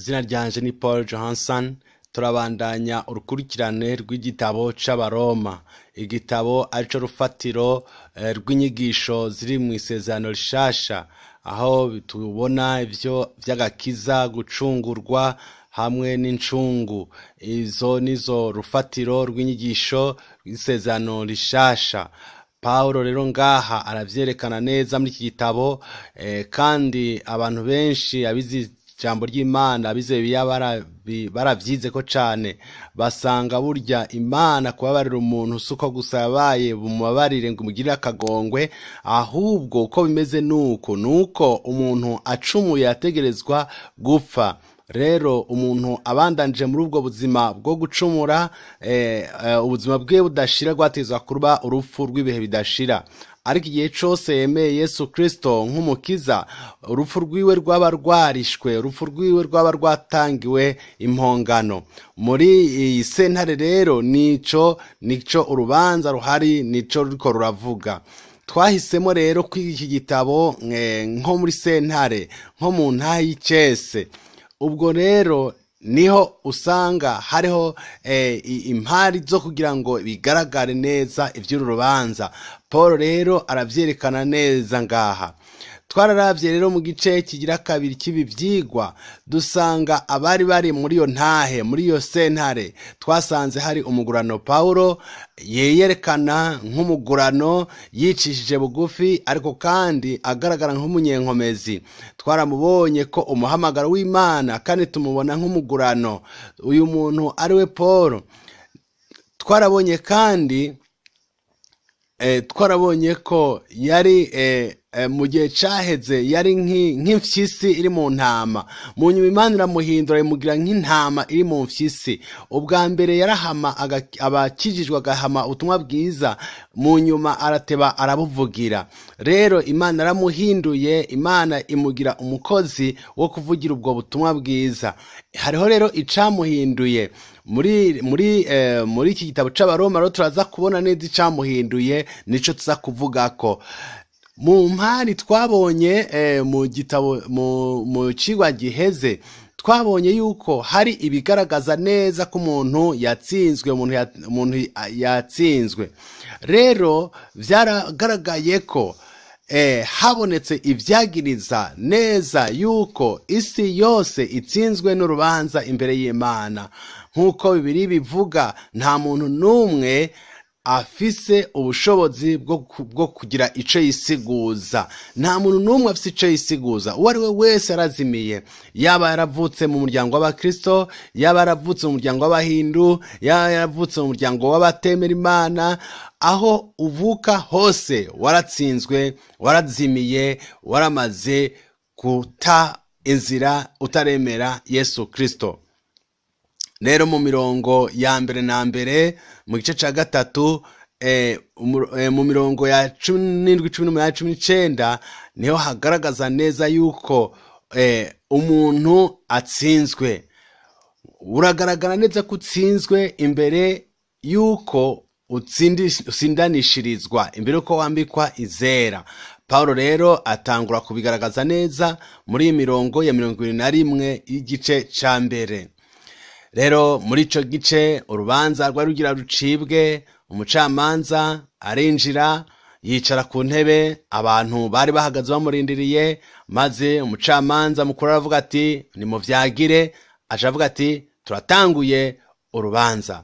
Izina ryanje ni Paul Johansson. Turabandanya urukurikirane rw'igitabo c'Abaroma. Igitabo arico rufatiro rw'inyigisho ziri mu isezerano rishasha, aho tubona ivyo vy'agakiza, gucungurwa hamwe n'incungu. Izo nizo rufatiro rw'inyigisho rw'isezerano rishasha. Paulo rero ngaha aravyerekana neza muri iki gitabo, kandi abantu benshi abizi ijambo ry'Imana, abize baravyize ko cane, basanga burya Imana kubabarira umuntu suko gusa yabaye bumubabarire ngo umugirire akagongwe, ahubwo uko bimeze nuko umuntu acumuye ategerezwa gupfa. Rero umuntu abandanje muri ubwo buzima bwo gucumura, ubuzima bwe budashira rwatezwa kuba urupfu rw'ibihe bidashira. Ariko igihe cose yemeye Yesu Kristo nk'umukiza, urupfu rwiwe rwaba rwarishwe, urupfu rwiwe rwaba rwatangiwe impongano. Muri iyi sentare rero nico urubanza ruhari, nico ruriko ruravuga. Twahisemo rero kwiga iki gitabo nko muri sentare, nko mu ntahe y'icese. Ubwo rero niho usanga hariho impari zo kugira ngo bigaragare neza ivy'uru rubanza. Paul rero aravyerekana neza ngaha. Twararavye rero mu gice kigira kabiri cy'ibi vyigwa, dusanga abari bari muri iyo ntahe, muri iyo sentare, twasanze hari umugurano. Paulo yerekana nk'umugurano yicishije bugufi, ariko kandi agaragara nk'umunyenkomezi. Twaramubonye ko umuhamagaro w'Imana, kandi tumubona nk'umugurano. Uyu muntu ari we Paulo. Twarabonye kandi twarabonye ko yari mu gihe caheze yari nk'imfyisi iri mu ntama. Mu nyuma Imana iramuhindura imugira nk'intama iri mu mfyisi. Ubwa mbere yarahama abakijijwe, agahama ubutumwa bwiza, mu nyuma arateba arabuvugira. Rero Imana yaramuhinduye, Imana imugira umukozi wo kuvugira ubwo butumwa bwiza. Hariho rero icamuhinduye muri iki gitabo c'Abaroma. Rero turaza kubona neza icamuhinduye, nico tuza kuvugako. Mu mpari twabonye mu gitabo, mu cigwa giheze, twabonye yuko hari ibigaragaza neza ko umuntu yatsinzwe, umuntu yatsinzwe. Rero vyaragaragaye ko habonetse ivyagiriza neza yuko isi yose itsinzwe n'urubanza imbere y'Imana. Nk'uko Bibiliya bivuga, nta muntu n'umwe afise ubushobozi bwo kugira ico yisiguza. Nta muntu n'umwe afise ico yisiguza. Uwo ari we wese arazimiye, yaba yaravutse mu muryango w'Abakristo, yaba yaravutse mu muryango w'Abahindu, yaba yaravutse mu muryango w'abatemera Imana. Aho uvuka hose waratsinzwe, warazimiye, waramaze guta inzira, utaremera Yesu Kristo. Rero mu mirongo ya mbere na mbere mu gice ca gatatu, mu mirongo ya 17, 18, 19 niho hagaragaza neza yuko umuntu atsinzwe. Uragaragara neza ko utsinzwe imbere yuko utsindanishirizwa, imbere yuko wambikwa izera. Paulo rero atangura kubigaragaza neza muri iyi mirongo ya 21 y'igice ca mbere. Rero muri ico gice urubanza rwari rugira rucibwe, umucamanza arinjira, yicara ku ntebe, abantu bari bahagaze bamurindiriye, maze umucamanza mukuru aravuga ati nimuvyagire. Aca avuga ati turatanguye urubanza.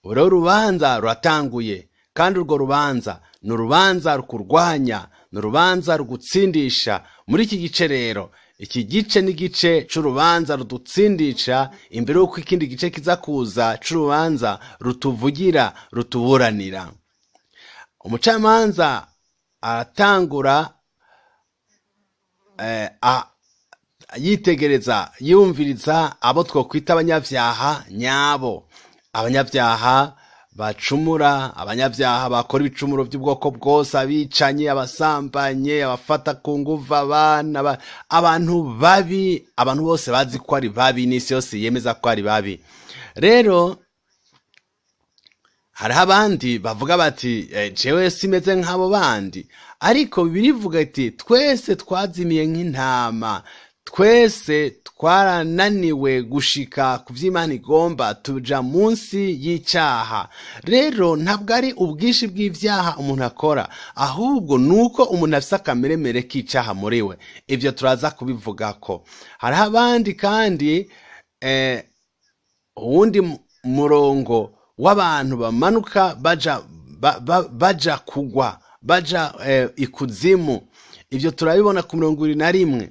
Uro urubanza ruratanguye, kandi urwo rubanza ni urubanza rukurwanya, ni urubanza rugutsindisha. Muri iki gice rero, iki gice ni gice c'urubanza rudutsindisha, imbere yuko ikindi gice kiza kuza c'urubanza rutuvugira, rutuburanira. Umucamanza aratangura yitegereza, yumviriza abo twokwita abanyavyaha nyabo, abanyavyaha bacumura, abanyavyaha bakora ibicumuro by'ubwoko bwose, abicanye, abasambanye, abafata ku nguvu abana, abantu babi, abantu bose bazi ko ari babi, n'isi yose yemeza ko ari babi. Rero hariho abandi bavuga bati jewe simeze nk'abo bandi, ariko Bibiliya ivuga iti twese twazimiye nk'intama, twese twarananiwe gushika ku vy'Imana igomba, tuja munsi y'icyaha. Rero ntabwo ari ubwinshi bw'ivyaha umuntu akora, ahubwo nuko umuntu afise akameremere k'icyaha muri we. Ivyo turaza kubivugako. Hariho abandi kandi uwundi murongo w'abantu bamanuka baja kugwa, baja ikuzimu. Ivyo turabibona ku 21.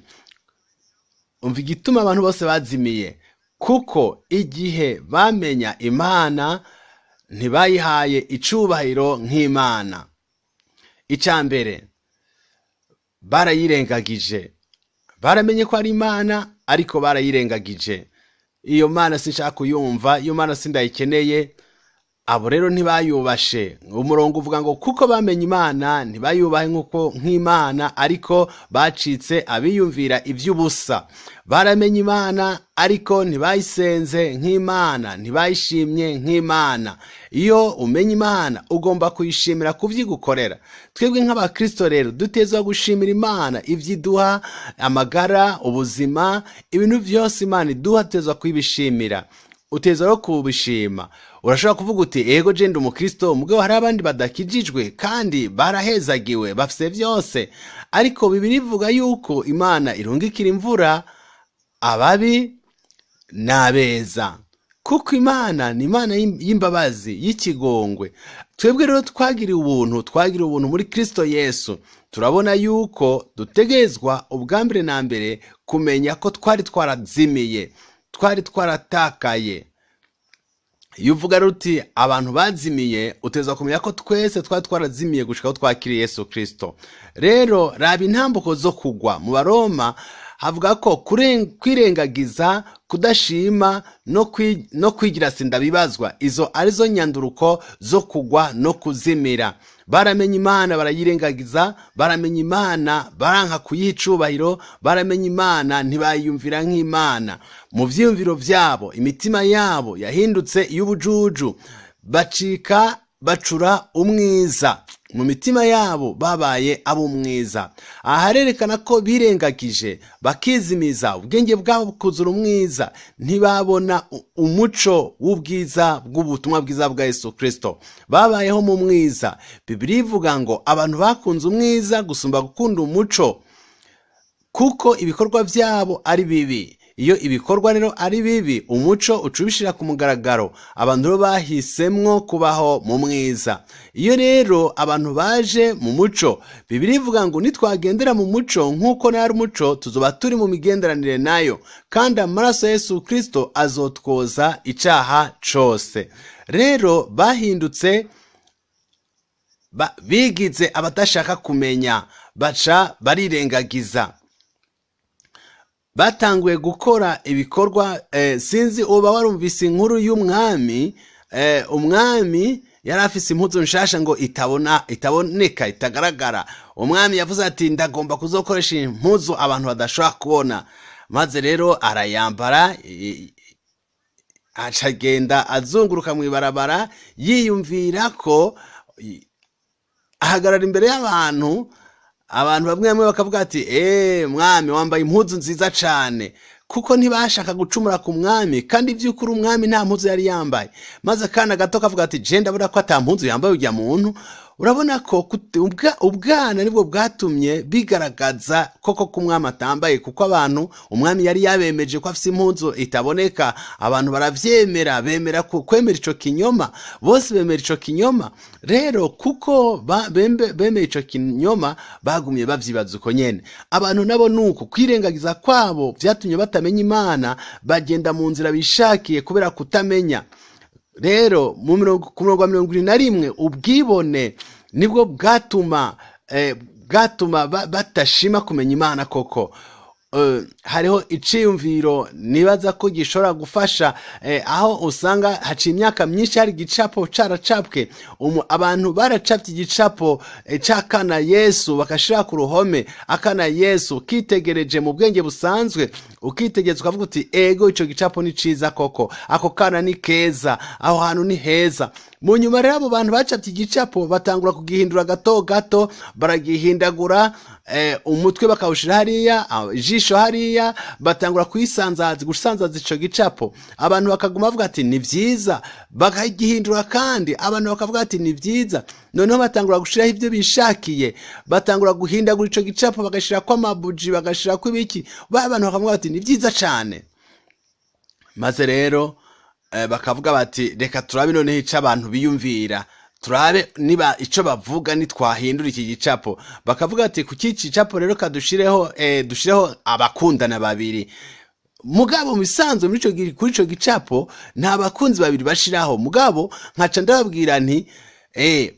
Umva igituma abantu bose bazimiye, kuko igihe bamenya Imana ntibayihaye icubahiro nk'Imana. Icambere, barayirengagije. Baramenye ko ari Imana ariko barayirengagije. Iyo Mana sinshaka kuyumva, iyo Mana sindayikeneye. Abo rero ntibayubashe. Umurongo uvuga ngo kuko bamenye Imana ntibayubahe nk'Imana, ariko bacitse abiyumvira ivy'ubusa. Baramenye Imana ariko ntibayisenze nk'Imana, ntibayishimye nk'Imana. Iyo umenya Imana ugomba kuyishimira kuvyigukorera. Twebwe nk'abakristo rero dutezwa gushimira Imana ivyiduha, amagara, ubuzima, ibintu vyose Imana iduha tezwa kwibishimira. Uteza ro kubishima. Urashobora kuvuga uti ego je ndi umukristo, mugabo hari abandi badakijijwe kandi barahezagiwe, bafise vyose. Ariko Bibiliya ivuga yuko Imana irungikira imvura ababi n'abeza, kuko Imana ni Imana y'imbabazi, y'ikigongwe. Twebwe rero twagiriwe ubuntu muri Kristo Yesu. Turabona yuko dutegezwa ubwambere na mbere kumenya ko twari twarazimiye, twari twaratakaye. Iyo uvuga ruti abantu bazimiye, uteza kumenya ko twese twari twarazimiye gushika aho twakiriye Yesu Kristo. Rero raba intambuko zo kugwa. Mu Baroma havuga ko kwirengagiza, kudashima no kwigira sindabibazwa, izo arizo nyanduruko zo kugwa no kuzimira. Baramenye Imana barayirengagiza, baramenye Imana baranka kuyicubahiro, baramenye Imana ntibayumvira nk'Imana. Mu vyiyumviro vyabo, imitima yabo yahindutse iy'ubujuju, bacura umwiza. Mu mitima yabo babaye ab'umwiza. Aha harerekana ko birengagije, bakizimiza, ubwenge bwabo bukuzura umwiza, ntibabona umuco w'ubwiza bw'ubutumwa bwiza bwa Yesu Kristo. Babayeho mu mwiza. Bibiliya ivuga ngo abantu bakunze umwiza gusumba gukunda umuco, kuko ibikorwa vyabo ari bibi. Iyo ibikorwa rero ari bibi, umuco ucubishira ku mugaragaro. Abantu rero bahisemwo kubaho mu mwiza. Iyo rero abantu baje mu muco, Bibiliya ivuga ngo nitwagendera mu muco nk'uko nari umuco, tuzoba turi mu migenderanire nayo, kandi amaraso ya Yesu Kristo azotwoza icaha cose. Rero bahindutse, bigize abatashaka kumenya, baca barirengagiza. Batanguye gukora ibikorwa, sinzi uba warumvise inkuru y'umwami. Umwami yari afise impuzu nshasha ngo itaboneka, itagaragara. Umwami yavuze ati ndagomba kuzokoresha impuzu abantu badashobora kubona. Maze rero arayambara, acagenda azunguruka mw'ibarabara, yiyumvira ko ahagarara imbere y'abantu. Abantu bamwe bakavuga ati mwami wambaye impuzu nziza cane, kuko ntibashaka gucumura ku mwami, kandi vy'ukuri umwami nta mpuzu yari yambaye. Maze akana gato kavuga ati je ndabona ko ata mpuzu yambaye urya muntu. Urabona ko ubwana nibwo bwatumye bigaragaza koko ko umwami atambaye, kuko abantu umwami yari yabemeje ko afise impuzu itaboneka. Abantu baravyemera, bemera kwemera ico kinyoma, bose bemera ico kinyoma. Rero kuko bemera ico kinyoma, bagumye bavyibaza uko nyene. Abantu nabo nuko kwirengagiza kwabo vyatumye batamenya Imana, bagenda mu nzira bishakiye kubera kutamenya. Rero ku murongo wa 21, ubwibone nibwo bwatuma batashima kumenya Imana koko. Hariho iciyumviro nibaza ko gishobora gufasha, aho usanga haciye imyaka myinshi hari igicapo caracapwe. Abantu baracapye igicapo c'akana Yesu bakashira ku ruhome. Akana Yesu kitegereje mu bwenge busanzwe, ukitegereza ukavuga uti ego ico gicapo ni ciza koko, ako kana ni keza, aho hantu ni heza. Mu nyuma rero abo bantu bacapye igicapo batangura kugihindura gato gato, baragihindagura, umutwe bakawushira hariya, ijisho hariya, batangura gusanzaza ico gicapo, abantu bakaguma bavuga ati ni vyiza, bakagihindura kandi abantu bakavuga ati ni vyiza, noneho batangura gushiraho ivyo bishakiye, batangura guhindagura ico gicapo, bagashirako amabuji, bagashirako ibiki, abantu bakavuga ati ni vyiza cane. Maze rero bakavuga bati reka turabe noneho ico abantu biyumvira, turabe niba ico bavuga nitwahindura iki gicapo. Bakavuga ati kuki iki gicapo rero kadushireho dushireho abakundana babiri. Mugabo misanzo kuri ico gicapo nta bakunzi babiri bashiraho, mugabo nkaca ndababwira nti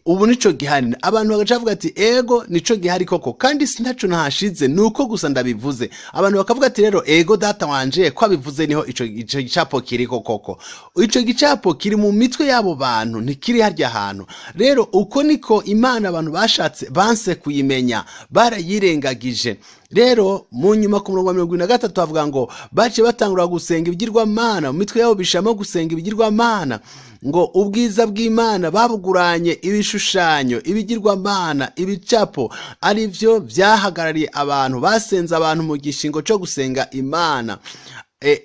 ubu nico gihari. Abantu bagaca bavuga ati ego nico gihari koko, kandi sintaco nahashize, nuko gusa ndabivuze. Abantu bakavuga ati rero ego data wanje ko abivuze niho ico gicapo kiriko koko. Ico gicapo kiri mu mitwe yabo bantu, ntikiri harya hantu. Rero uko niko Imana abantu bashatse banse kuyimenya, barayirengagije. Rero mu nyuma ku murongo wa 23 havuga ngo bace batangura gusenga ibigirwamana, mu mitwe yabo bishamo gusenga ibigirwamana, ngo ubwiza bw'Imana babuguranye ibishushanyo, ibigirwamana, ibicapo, ari byo byahagarariye abantu, basenza abantu mu gishingo cyo gusenga Imana.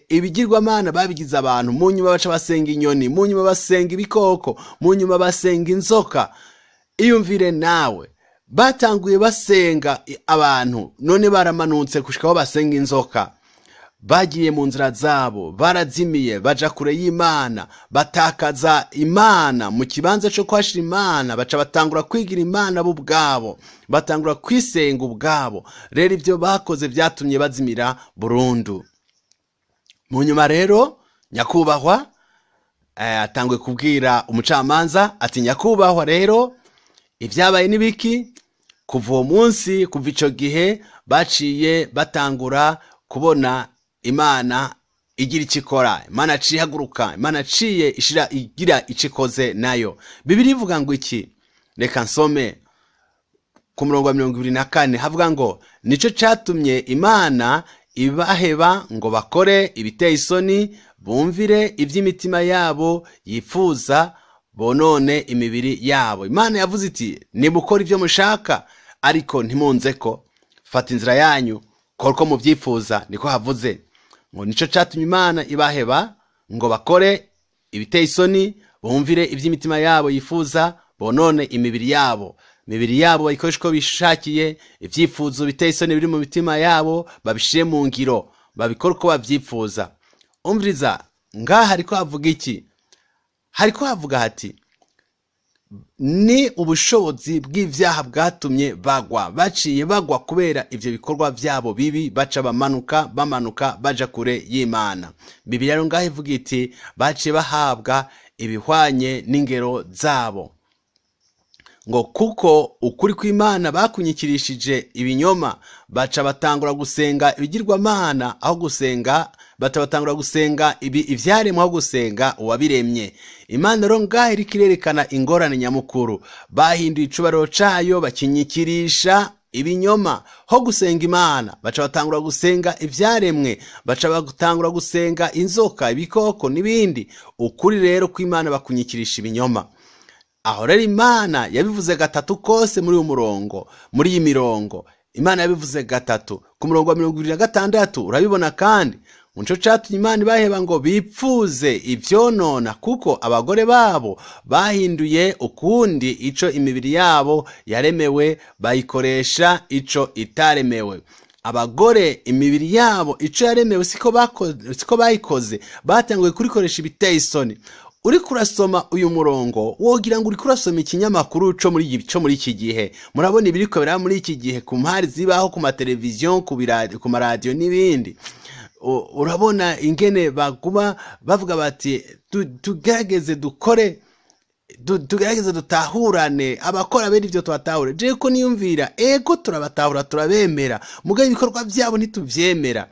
Ibigirwamana babigize abantu, mu nyuma baca basenga inyoni, mu nyuma basenga ibikoko, mu nyuma basenga inzoka. Iyumvire nawe, batanguye basenga abantu, none baramanutse gushikaho basenga inzoka. Bagiye mu nzira zabo, barazimiye, baja kure y'Imana, batakaza Imana mu kibanza cyo kwashira Imana, baca batangura kwigira Imana bo ubwabo, batangura kwisenga ubwabo. Rero ivyo bakoze vyatumye bazimira burundu. Mu nyuma rero nyakubahwa atangwe kubwira umucamanza ati nyakubahwa rero ivyabaye nibiki? Kuva uwo munsi, kuva ico gihe baciye batangura kubona Imana igira icikora, Imana cihaguruka, Imana ciye igira icikoze nayo. Bibiliya ivuga ngo iki? Reka nsome ku murongo wa 24 havuga ngo nico catumye Imana ibaheba ngo bakore ibiteye isoni, bumvire ivy'imitima yabo yifuza, bonone imibiri yabo. Imana yavuze iti nimukora ivyo mushaka, ariko ntimunzeko, fata inzira yanyu, kora uko muvyifuza. Niko havuze ngo nico catumye Imana ibaheba ngo bakore ibiteye isoni, bumvire ivy'imitima yabo yifuza, bonone imibiri yabo. Imibiri yabo bayikoresha uko bishakiye, ivyifuzo biteye isoni biri mu mitima yabo babishire mu ngiro, babikora uko bavyifuza. Umviriza, ngaha hariko havuga iki? Hariko havuga hati ni ubushobozi bw'ivyaha bwatumye bagwa, baciye bagwa kubera ivyo bikorwa vyabo bibi, baca bamanuka baja kure y'Imana. Bibiliya rero ngaha ivuga iti baciye bahabwa ibihwanye n'ingero zabo, ngo kuko ukuri kw'Imana bakunyikirishije ibinyoma, baca batangura gusenga ibigirwamana aho gusenga, batangura gusenga ivyaremwe aho gusenga uwabiremye. Imana rero ngaho iriko irerekana ingorane nyamukuru. Bahinduye icubahiro cayo bakinyikirisha ibinyoma, ho gusenga Imana baca batangura gusenga ivyaremwe, baca batangura gusenga inzoka, ibikoko n'ibindi. Ukuri rero kw'Imana bakunyikirisha ibinyoma. Aho rero Imana yabivuze gatatu kose muri uyu murongo, muri iyi mirongo Imana yabivuze gatatu. Ku murongo wa 26 urabibona kandi nico catumye Imana ibaheba ngo bipfuze ivyonona, kuko abagore babo bahinduye ukundi ico imibiri yabo yaremewe, bayikoresha ico itaremewe. Abagore imibiri yabo ico yaremewe siko bayikoze, batanguye kurikoresha ibiteye isoni. Uriko urasoma uyu murongo wogira ngo uriko urasoma ikinyamakuru co muri iki gihe. Murabona ibiriko biraba muri iki gihe ku mpari zibaho, ku mateleviziyo, ku maradiyo n'ibindi. Urabona ingene baguma bavuga bati tugerageze dukore, tugerageze dutahurane, abakora bene ivyo twatahure. Je ko niyumvira ego turabatahura, turabemera, mugabe ibikorwa vyabo ntituvyemera.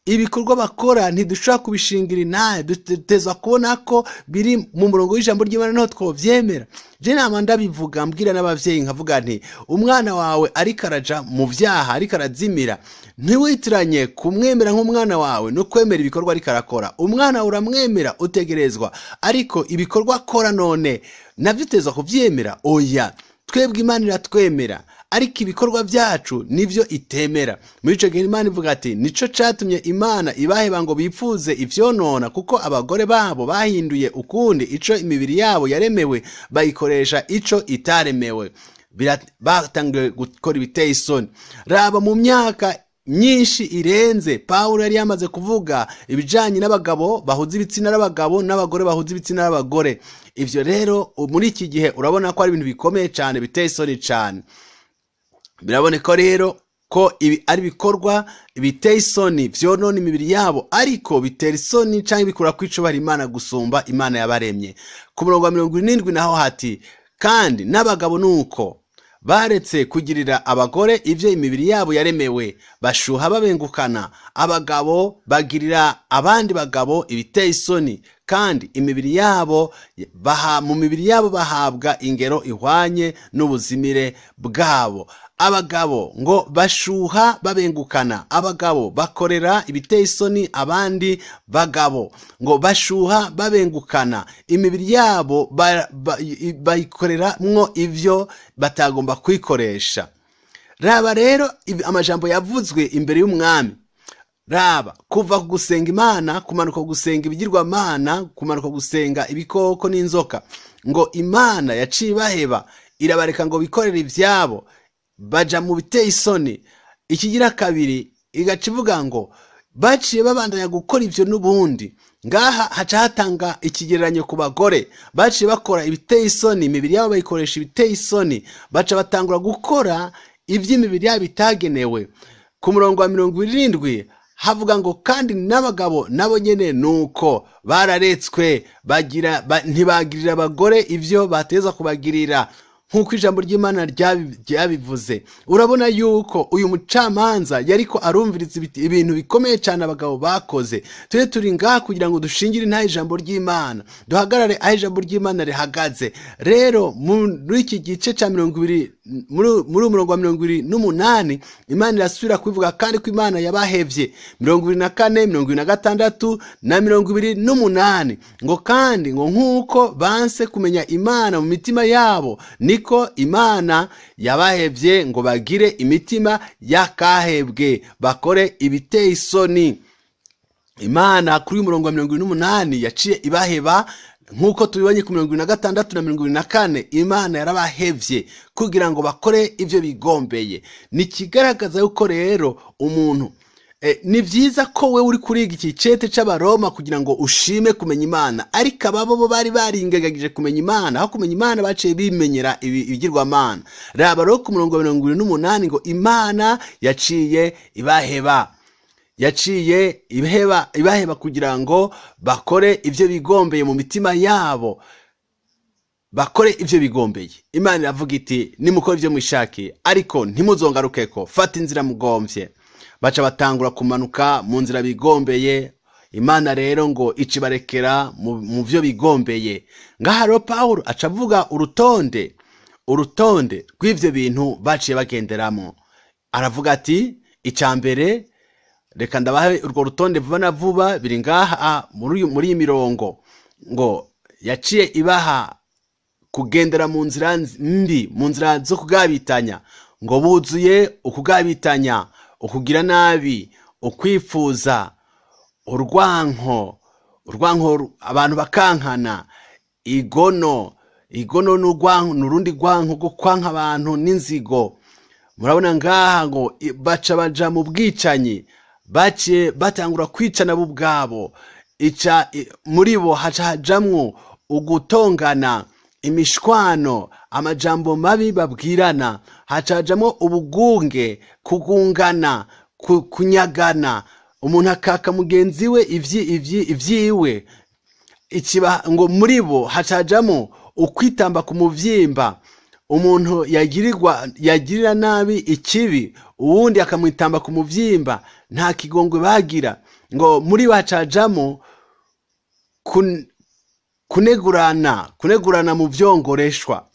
Ibikorwa bakora ntidushobora kubishingira inaye, dutezwa kubona ko biri mu murongo w'ijambo ry'Imana no twovyemera. Je nama ndabivuga mbwira n'abavyeyi nkavuga nti umwana wawe ariko araja mu vyaha, ariko arazimira, ntiwitiranye kumwemera nk'umwana wawe no kwemera ibikorwa ariko arakora. Umwana uramwemera utegerezwa, ariko ibikorwa akora none navyo utezwa kuvyemera. Oya, twebwe Imana iratwemera ariko ibikorwa byacu nivyo itemera. Muri ico gihe Imana ivuga ati nico catumye Imana ibaheba ngo bipfuze ivyonona, kuko abagore babo bahinduye ukundi ico imibiri yabo yaremewe, bayikoresha ico itaremewe. Batangiye gukora ibiteye isoni. Raba mu myaka nyinshi irenze, Pawulo yari yamaze kuvuga ibijanye n'abagabo bahuza ibitsina n'abagabo n'abagore bahuza ibitsina n'abagore. Ivyo rero muri iki gihe urabona ko ari ibintu bikomeye cyane, biteye isoni cyane. Biraboneka rero ko ibi ari bikorwa biteye isoni vyonona imibiri yabo, ariko bitera isoni canke bikura kwicubara Imana gusumba Imana yabaremye. Ku murongo wa 27 naho hati kandi n'abagabo nuko baretse kugirira abagore ivyo imibiri yabo yaremewe, bashuha babengukana. Abagabo bagirira abandi bagabo ibiteye isoni, kandi imibiri yabo mu mibiri yabo bahabwa ingero ihwanye n'ubuzimire bwabo. Abagabo ngo bashuha babengukana, abagabo bakorera ibiteye isoni abandi bagabo, ngo bashuha babengukana, imibiri yabo bayikorera mwo ivyo batagomba kwikoresha. Raba rero amajambo yavuzwe imbere y'umwami. Raba kuva gusenga Imana, kumanuka gusenga ibigirwamana, kumanuka gusenga ibikoko n'inzoka, ngo Imana yaciye baheba irabareka ngo bikorere ivyabo, baja mu biteye isoni. Ikigira kabiri igacivuga ngo baciye babandanya gukora ivyo n'ubundi. Ngaha haca hatanga ikigereranyo ku bagore baciye bakora ibiteye isoni, imibiri yabo bayikoresha ibiteye isoni, baca batangura gukora ivy'imibiri yabo itagenewe. Ku murongo wa 27 havuga ngo kandi n'abagabo nabo nyene nuko bararetswe ntibagirira abagore ivyo bateza kubagirira, nk'uko ijambo ry'Imana ryabivuze. Urabona yuko uyu mucamanza yariko arumviriza ibintu bikomeye cyane abagabo bakoze. Turi ngaha kugira ngo dushingire nta ijambo ry'Imana, duhagarare aho ijambo ry'Imana rihagaze. Rero muri iki gice ca 20 muri umurongo wa 28 Imana irasubira kuvuga kandi ko Imana yabahevye. 24, 26 na 28 ngo kandi ngo nk'uko banse kumenya Imana mu mitima yabo, niko Imana yabahevye ngo bagire imitima yakahebwe, bakore ibiteye isoni. Imana kuri umurongo wa 28 yaciye ibaheba, nk'uko tubibonye ku 26 na 24 Imana yarabahevye kugira ngo bakore ivyo bigombeye. Ni kigaragaza yuko rero umuntu ni vyiza ko we uri kuriga iki cete c'abaroma kugira ngo ushime kumenya Imana, ariko ababo bari baringagagije kumenya Imana, aho kumenya Imana baciye bimenyera ibigirwamana. Raba rero ku murongo wa 28 ngo Imana yaciye ibaheba, yaciye ibaheba kugira ngo bakore ivyo bigombeye mu mitima yabo, bakore ivyo bigombeye. Imana iravuga iti nimukore ivyo mwishake, ariko ntimuzongarukeko, fata inzira mugomvye. Baca batangura kumanuka mu nzira bigombeye. Imana rero ngo icibarekera mu vyo bigombeye. Ngaha rero Pawulo aca avuga urutonde rw'ivyo bintu baciye bagenderamo. Aravuga ati icambere, reka ndabahe urwo rutonde vuba na vuba, biri ngaha muri iyi mirongo. Ngo yaciye ibaha kugendera mu nzira mbi, mu nzira zo kugabitanya, ngo buzuye ukugabitanya, ukugira nabi, ukwifuza, urwanko abantu bakankana, igono n'urundi rwanko rwo kwanka abantu n'inzigo. Murabona ngaha ngo baca baja mu bwicanyi, baciye batangura kwicana bo ubwabo. Muri bo haca hajamwo ugutongana, imishwano, amajambo mabi babwirana, haca hajamwo ubugunge, kugungana, kunyagana, umuntu akaka mugenzi we ivyiwe. Ngo muri bo haca hajamwo ukwitamba ku muvyimba, umuntu yagirira nabi ikibi uwundi akamwitamba ku muvyimba, nta kigongwe bagira. Ngo muri bo haca hajamwo kunegurana mu vyongoreshwa.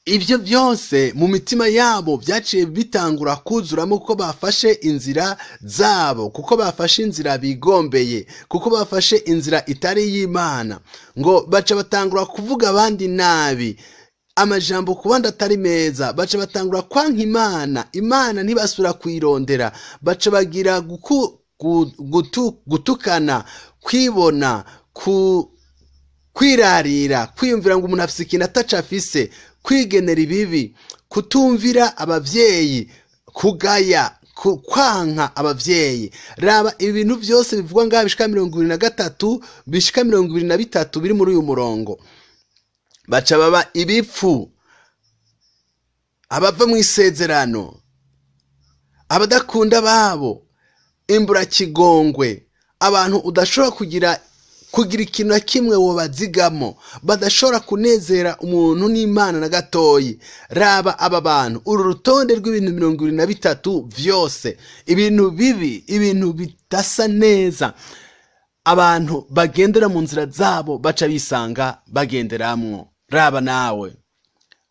Ivyo byose mu mitima yabo byaciye bitangura kuzuramo, kuko bafashe inzira zabo, kuko bafashe inzira bigombeye, kuko bafashe inzira itari y'Imana. Ngo baca batangura kuvuga abandi nabi, amajambo ku bandi atari meza, baca batangura kwanka Imana ntibasubira kwirondera, baca bagira gutukana, kwibona, kwirarira, kwiyumvira ngo umuntu afise ikintu ataco afise, kwigenera ibibi, kutumvira abavyeyi, kugaya, kwanka abavyeyi. Raba ibintu byose bivugwa ngaha bishika 23 bishika 23 biri muri uyu murongo. Baca baba ibipfu, abava mu isezerano, abadakunda babo, imburakigongwe, abantu udashobora kugira ikintu na kimwe wobazigamo, badashobora kunezera umuntu n'Imana na gatoyi. Raba aba bantu, uru rutonde rw'ibintu 23 vyose, ibintu bibi, ibintu bidasa neza, abantu bagendera mu nzira zabo baca bisanga bagenderamwo. Raba nawe,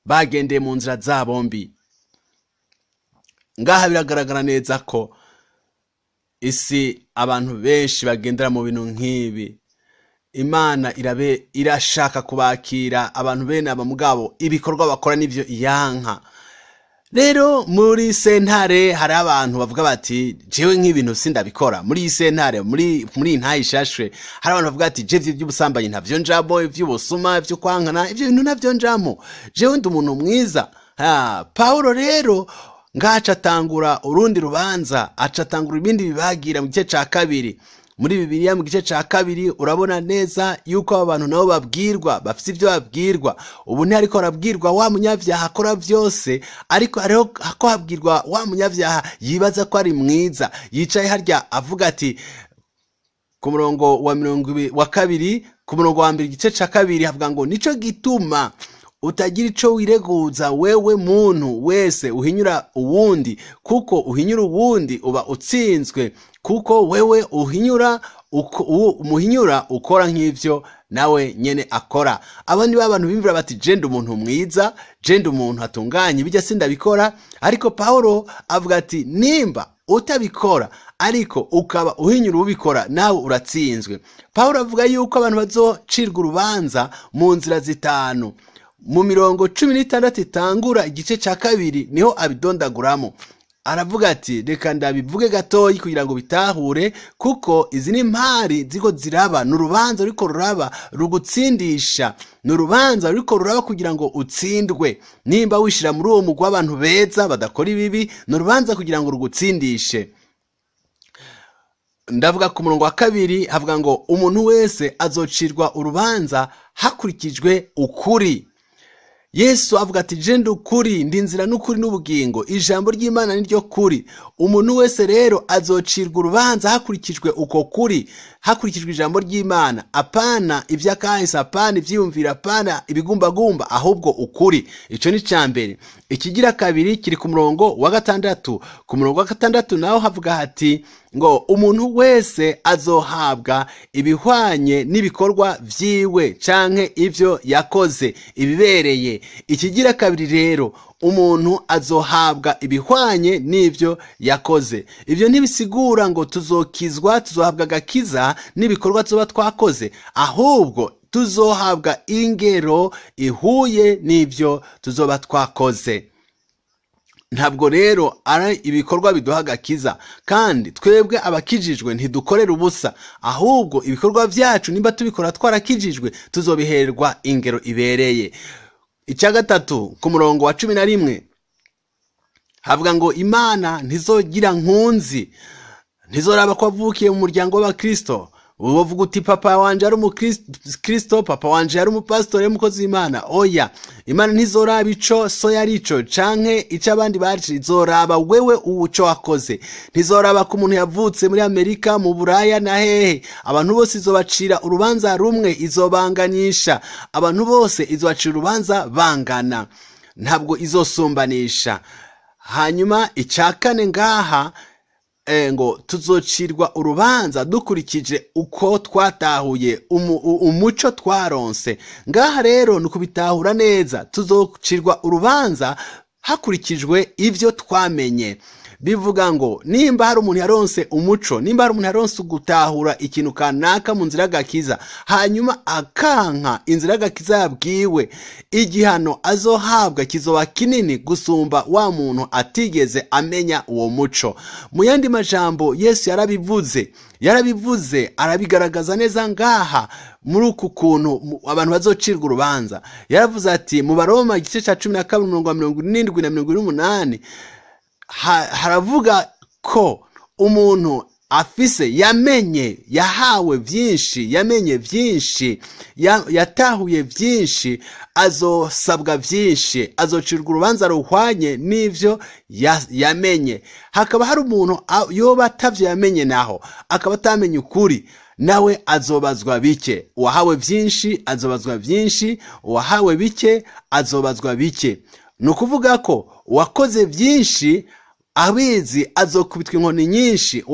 bagendeye mu nzira zabo mbi. Ngaha biragaragara neza ko isi abantu benshi bagendera mu bintu nk'ibi. Imana irashaka kubakira abantu bene aba, mugabo ibikorwa bakora nivyo iyanka. Rero muri sentare hari abantu bavuga bati jewe nk'ibintu sindabikora. Muri sentare, muri ntayishashwe, hari abantu bavuga ati je vy'ubusambanyi ntavyo njamo, ivy'ubusuma, ivyo kwankana, ivyo bintu ntavyo njamo, jewe ndi umuntu mwiza. Paulo rero ngaca atangura urundi rubanza, acatangura ibindi bibagira mu gice ca kabiri. Muri Bibiliya mu gice ca kabiri urabona neza yuko abantu nabo babwirwa, bafite ivyo babwirwa. Ubu ntihariko harabwirwa wa munyavyaha akora vyose, ariko hariho ko habwirwa wa munyavyaha yibaza ko ari mwiza, yicaye harya avuga ati ku murongo wa 22 ku murongo wa 2 igice ca kabiri havuga ngo nico gituma utagira ico wireguza wewe muntu wese uhinyura uwundi, kuko uhinyura uwundi uba utsinzwe, kuko wewe umuhinyura ukora nk'ivyo nawe nyene akora. Abandi b'abantu bimvira bati je ndi umuntu mwiza, je ndi umuntu atunganye, bijya sindabikora. Ariko Paulo avuga ati nimba utabikora ariko ukaba uhinyura ubikora, nawe uratsinzwe. Paulo avuga yuko abantu bazocirwa urubanza mu nzira zitanu. Mu mirongo 16 itangura igice ca kabiri niho abidondaguramo. Aravuga ati reka ndabivuge gatoyi kugira ngo bitahure, kuko izi ni impari ziko ziraba, n'urubanza ruriko ruraba rugutsindisha, n'urubanza ruriko ruraba kugira ngo utsindwe. Nimba wishira muri uwo mugwi w'abantu beza badakora ibibi, n'urubanza kugira ngo rugutsindishe. Ndavuga ku murongo wa kabiri havuga ngo umuntu wese azocirwa urubanza hakurikijwe ukuri. Yesu avuga ati je ndi ukuri, ndi inzira n'ukuri n'ubugingo, ijambo ry'Imana niryo kuri. Umuntu wese rero azocirwa urubanza hakurikijwe uko kuri, hakurikijwe ijambo ry'Imana, apana ivyakahise, apana ivyiyumvira, apana ibigumbagumba, ahubwo ukuri. Ico ni cambere. Ikigira kabiri kiri ku murongo wa 6. Ku murongo wa 6 naho havuga hati ngo umuntu wese azohabwa ibihwanye n'ibikorwa vyiwe canke ivyo yakoze ibibereye. Ikigira kabiri rero, umuntu azohabwa ibihwanye n'ivyo yakoze. Ivyo ntibisigura ngo tuzokizwa, tuzohabwa agakiza n'ibikorwa tuzoba twakoze, ahubwo tuzohabwa ingero ihuye n'ivyo tuzoba twakoze. Ntabwo rero ari ibikorwa biduha agakiza, kandi twebwe abakijijwe ntidukorera ubusa, ahubwo ibikorwa vyacu nimba tubikora twarakijijwe tuzobihererwa ingero ibereye. Icya gatatu ku murongo wa 11 havuga ngo Imana ntizogira nkunzi, ntizoraba ko avukiye mu muryango w'abakristo. Uvuga uti papa wanje ari umukristo, papa wanje ari umupasitore, mukozi w'Imana. Oya, Imana ntizoraba ico so yarico canke ico abandi bari, izoraba wewe uco wakoze. Ntizoraba ku muntu yavutse muri Amerika, mu Buraya na hehe. Abantu bose izobacira urubanza rumwe, izobanganyisha abantu bose, izobacira urubanza bangana, ntabwo izosumbanisha. Hanyuma icakane ngaha ngo tuzocirwa urubanza dukurikije uko twatahuye umuco twaronse. Ngaha rero nukubitahura neza, tuzocirwa urubanza hakurikijwe ivyo twamenye. bivuga ngo nimba hari umuntu yaronse umuco, nimba hari umuntu yaronse gutahura ikintu kanaka mu nzira y'agakiza, hanyuma akanka inzira y'agakiza yabwiwe, igihano azohabwa kizoba kinini gusumba wa muntu atigeze amenya uwo muco. Mu yandi majambo Yesu yarabivuze arabigaragaza neza ngaha muri uku kuntu abantu bazocirwa urubanza. Yaravuze ati mu Baroma igice ca 12:27-28 haravuga ko umuntu afise yamenye, yahawe vyinshi, yamenye vyinshi, yatahuye vyinshi, azosabwa vyinshi, azocirwa urubanza ruhwanye n'ivyo yamenye. Hakaba hari umuntu yoba atavyo yamenye naho akaba atamenye ukuri, nawe azobazwa bike. Uwahawe vyinshi azobazwa vyinshi, uwahawe bike azobazwa bike. Nukuvuga ko uwakoze vyinshi abizi azokubitwa inkoni nyinshi,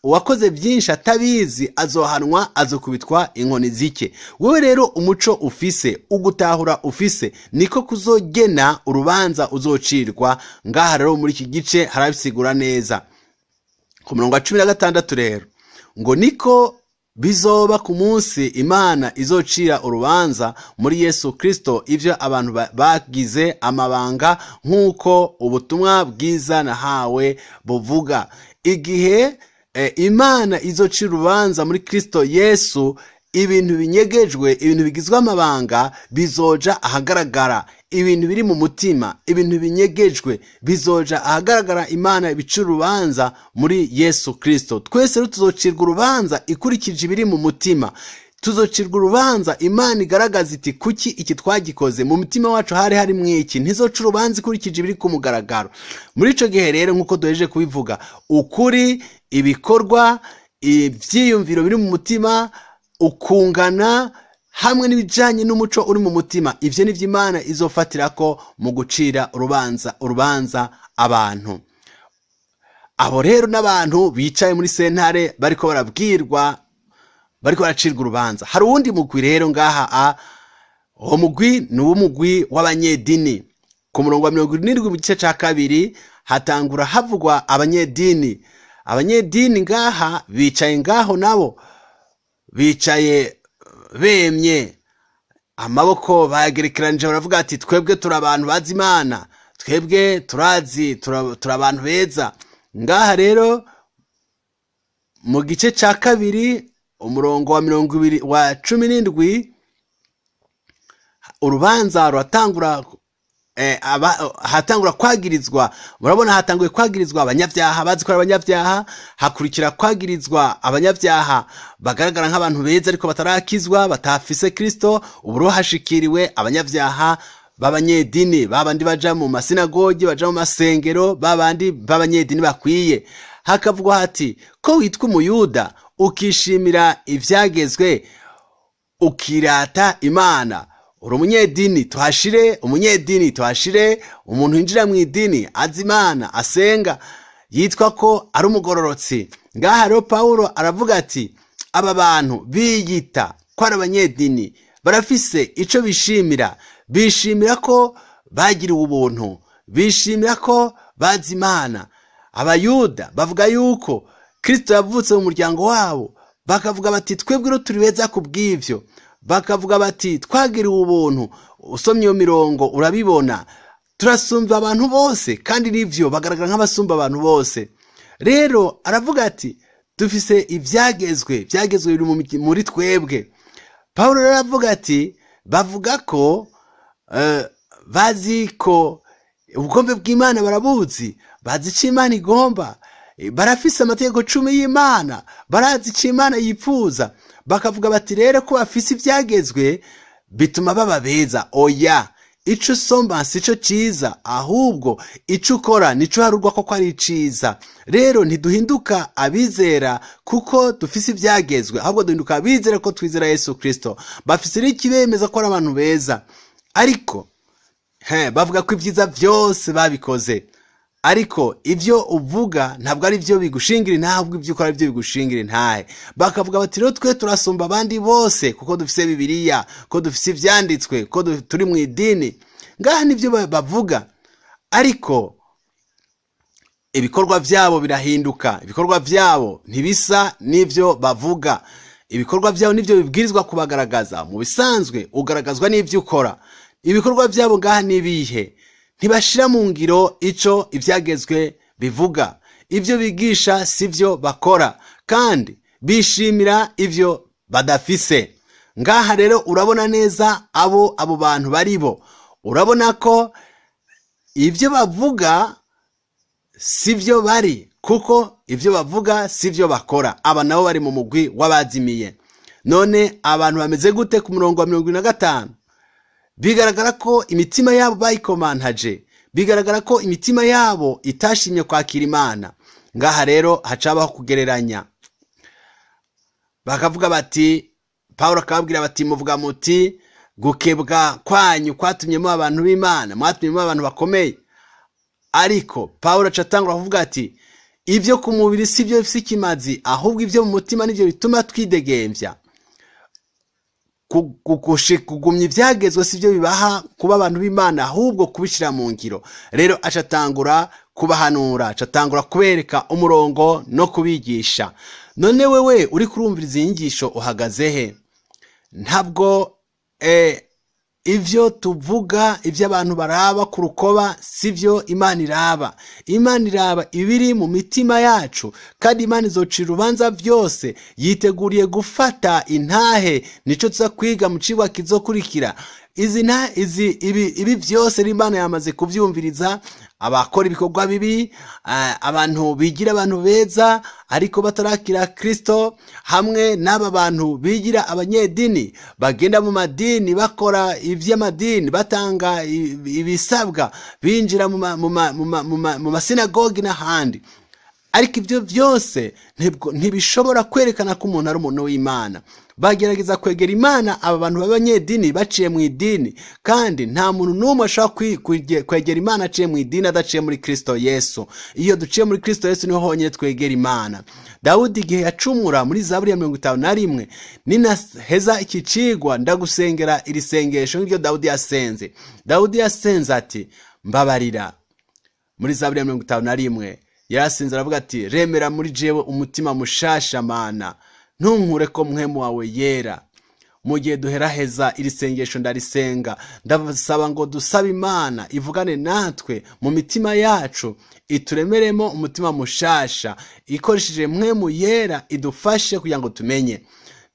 uwakoze byinshi atabizi azohanwa, azokubitwa inkoni zike. Wewe rero umuco ufise, ugutahura ufise, niko kuzogena urubanza uzocirwa. Ngaha rero muri iki gice harabisigura neza ku murongo wa 16 rero ngo niko bizoba ku munsi Imana izocira urubanza muri Yesu Kristo ivyo abantu bagize amabanga, nk'uko ubutumwa bwiza nahawe buvuga. Igihe Imana izocira urubanza muri Kristo Yesu, ibintu binyegejwe, ibintu bigizwe amabanga bizoja ahagaragara. Ibintu biri mu mutima, ibintu binyegejwe bizoja ahagaragara. Imana ibicira urubanza muri Yesu Kristo. Twese rero tuzocirwa urubanza ikurikije ibiri mu mutima. Tuzocirwa urubanza Imana igaragaza iti kuki iki twagikoze, mu mutima wacu hari harimo iki. Ntizoca urubanza ikurikije ibiri ku mugaragaro. Muri ico gihe rero nk'uko duhejeje kubivuga, ukuri, ibikorwa, ivyiyumviro biri mu mutima, ukungana hamwe n'ibijanye n'umuco uri mu mutima, ivyo nivyo Imana izofatirako mu gucira urubanza abantu. Abo rero n'abantu bicaye muri sentare bariko barabwirwa, bariko baracirwa urubanza. Hari uwundi mugwi rero ngaha, uwo mugwi ni uw'umugwi w'abanyedini. Ku murongo wa 70 mu gice ca 2 hatangura havugwa abanyedini. Abanyedini ngaha bicaye ngaho, nabo bicaye bemye, amaboko bayagerekeranje, baravuga ati twebwe turi abantu bazi Imana, twebwe turazi, turi abantu beza. Ngaha rero mu gice ca 2 umurongo wa 17 urubanza ruratangura, hatangura kwagirizwa. Murabona hatanguye kwagirizwa abanyabyaha bazi ko ari abanyabyaha, hakurikira kwagirizwa abanyabyaha bagaragara nk'abantu beza ariko batarakizwa, batafise Kristo. Uburo hashikiriwe abanyabyaha b'abanyedini, babandi baja mu masinagogi, baja mu masengero, babandi b'abanyedini bakwiye. Hakavugwa hati ko witwa umuyuda ukishimira ivyagezwe ukirata Imana, uri umunyedini. Tuhashire umunyedini, tuhashire umuntu yinjira mu idini azi Imana, asenga, yitwa ko ari umugororotsi. Ngaha rero Paulo aravuga ati aba bantu biyita ko ari abanyedini barafise ico bishimira. Bishimira ko bagiriwe ubuntu, bishimira ko bazi Imana. Abayuda bavuga yuko Kristo yavutse mu muryango wabo, bakavuga bati twebwe rero turi beza kubw'ivyo. Bakavuga bati twagiriwe ubuntu. Usomye iyo mirongo urabibona, turasumba abantu bose, kandi nivyo bagaragara nk'abasumba abantu bose. Rero aravuga ati dufise ivyagezwe biri muri twebwe. Paulo rero aravuga ati bavuga ko bazi ko ubugombe bw'Imana barabuzi, bazi ico Imana igomba, barafise amategeko 10 y'Imana, barazi ico Imana yipfuza. Bakavuga bati rero ko bafise ivyagezwe bituma baba beza. Oya, ico usomba sico ciza, ahubwo ico ukora nico harugwa ko ari ciza. Rero ntiduhinduka abizera kuko dufise ivyagezwe, ahubwo duhinduka abizera ko twizera Yesu Kristo. Bafise ikibemeza ko ari abantu beza, ariko bavuga ko ivyiza vyose babikoze, ariko ivyo uvuga ntabwo ari vyo bigushingira intahe, ahubwo ivyo ukora byo bigushingira intahe. Bakavuga bati rero twe turasumba abandi bose kuko dufise Bibiliya, ko dufise ivyanditswe, ko turi mu idini. Ngaha nivyo bavuga, ariko ibikorwa vyabo birahinduka, ibikorwa vyabo ntibisa n'ivyo bavuga, ibikorwa vyabo nivyo bibwirizwa kubagaragaza. Mu bisanzwe ugaragazwa n'ivyo ukora. Ibikorwa vyabo ngaha nibihe? Ntibashira mu ngiro ico ivyagezwe bivuga, ivyo bigisha sivyo bakora, kandi bishimira ivyo badafise. Ngaha rero urabona neza abo bantu baribo, urabona ko ivyo bavuga sivyo bari, kuko ivyo bavuga sivyo bakora. Aba nabo bari mu mugwi w'abazimiye. None abantu bameze gute ku murongo wa 25? Bigaragara ko imitima yabo bayikomantaje, bigaragara ko imitima yabo itashimye kwakira Imana. Ngaha rero hacabaho kugereranya, bakavuga bati, Paulo akababwira bati, muvuga muti gukebwa kwanyu kwatumyemo abantu b'Imana, mwatumyemo abantu bakomeye. Ariko Paulo acatangura kuvuga ati, ivyo ku mubiri sivyo bifise ikimazi, ahubwo ivyo mu mutima nivyo bituma twidegemvya. Kugumya ivyagezwe sivyo bibaha kuba abantu b'Imana, ahubwo kubishira mu ngiro. Rero acatangura kubahanura, acatangura kubereka umurongo no kubigisha. None wewe uri kurumviriza inyigisho uhagaze he? Ntabwo ivyo tuvuga, ivyo abantu baraba ku rukoba sivyo Imana iraba. Imana iraba ibiri mu mitima yacu, kandi Imana izocira urubanza vyose. Yiteguriye gufata intahe, nico tuza kwiga mu cigwa kizokurikira. Ibi vyose Imana yamaze kuvyumviriza. Abakora ibikorwa bibi, abantu bigira abantu beza ariko batarakira Kristo, hamwe n'aba bantu bigira abanyedini, bagenda mu madini bakora ivy'amadini, batanga ibisabwa, binjira mu masinagogi n'ahandi. Ariko ivyo vyose ntibishobora kwerekana ko umuntu ari umuntu w'Imana. Bagerageza kwegera Imana aba bantu b'abanyedini baciye mu idini, kandi nta muntu n'umwe ashobora kwegera Imana aciye mu idini adaciye muri Kristo Yesu. Iyo duciye muri Kristo Yesu niho honyine twegera Imana. Dawudi igihe yacumura muri Zaburi ya 51, ninaheza iki cigwa ndagusengera iri sengesho nk'iryo Dawudi yasenze. Dawudi yasenze ati, mbabarira. Muri Zaburi ya 51 yarasenze aravuga ati, remera muri jewe umutima mushasha Mana, ntunkure ko mpwemu wawe yera. Mu gihe duheraheza iri sengesho ndarisenga, ndasaba ngo dusabe Imana ivugane natwe mu mitima yacu, ituremeremo umutima mushasha, ikoresheje mpwemu yera idufashe kugira ngo tumenye.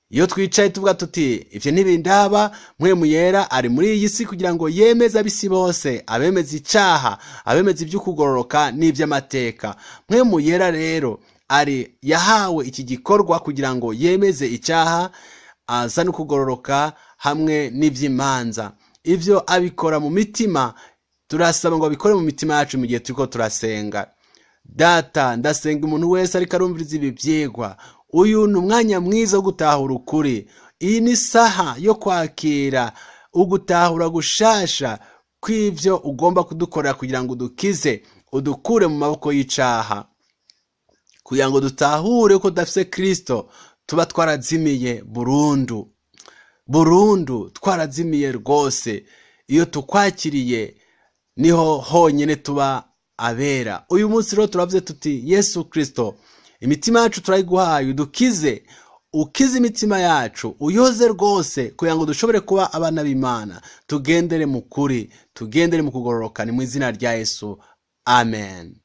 Iyo twicaye tuvuga tuti ivyo ntibindaba, mpwemu yera ari muri iyi si kugira ngo yemeze abisi bose, abemeze icaha, abemeze ivy'ukugororoka n'ivy'amateka. Mpwemu yera rero yahawe iki gikorwa kugira ngo yemeze icaha, azane ukugororoka hamwe n'ivy'imanza. Ivyo abikora mu mitima, turasaba ngo abikore mu mitima yacu mu gihe turiko turasenga. Data, ndasenga umuntu wese ariko arumviriza ibi vyigwa, uyu ni umwanya mwiza wo gutahura ukuri. Iyi ni saha yo kwakira ugutahura gushasha kw'ivyo ugomba kudukorera kugira ngo udukize, udukure mu maboko y'icaha, kugira ngo dutahure ko dafise Kristo tuba twarazimiye burundu, twarazimiye rwose. Iyo tukwakiriye niho honyene tuba abera. Uyu munsi rero turavuze tuti, Yesu Kristo, imitima yacu turayiguhaye, udukize, ukize imitima yacu, uyoze rwose, kugira ngo dushobore kuba abana b'Imana, tugendere mu kuri, tugendere mu kugororoka. Ni mu izina rya Yesu, amen.